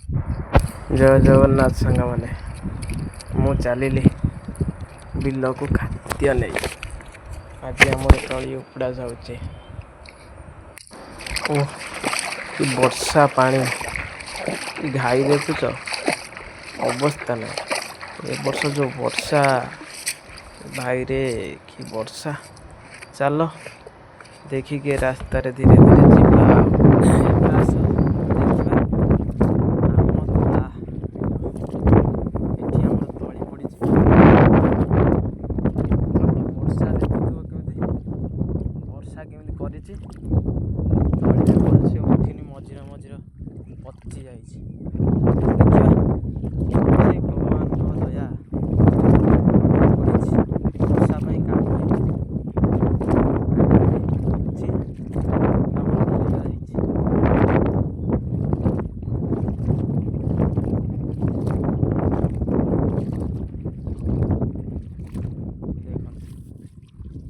जय जगन्नाथ सांग मैंने मु चलिली बिल को खाद्य नहीं आज आम तली उपड़ा जाऊे ओह वर्षा पानी घाई देखुच अवस्था नहीं ए वर्ष जो वर्षा भाई रे कि वर्षा चल देखिके रास्तार धीरे धीरे जीवा आस देखिबा वर्षा केमी करिछि तळिरे भलसे उठिनी मझिर मझिर पचि जाइछि देखिबा से भगवान दया पड़िछि वर्षा ପାଇଁ काम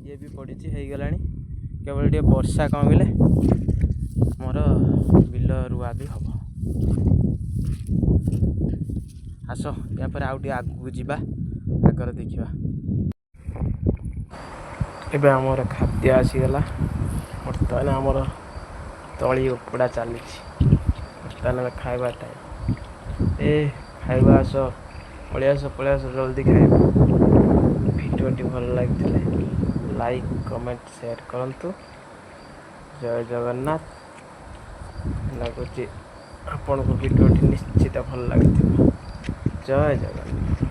ये भी पड़ी हो गलानी केवल टे वर्षा कमिले मोर बिल रुआ भी हम आस या पर आउ टे आगू जावा आगर देखा एबे आमर खाद्य आसीगला बर्तमान आमर तली उपड़ा चली बर्तमान खाइबा टाइम ए खाइबा आस पलि आस जल्दी खाइबा भिडियोटी भल लगी लाइक कमेंट शेयर करंतु जय जगन्नाथ लगुच आपन को भिडियोटी निश्चित भल लगी जय जगन्नाथ।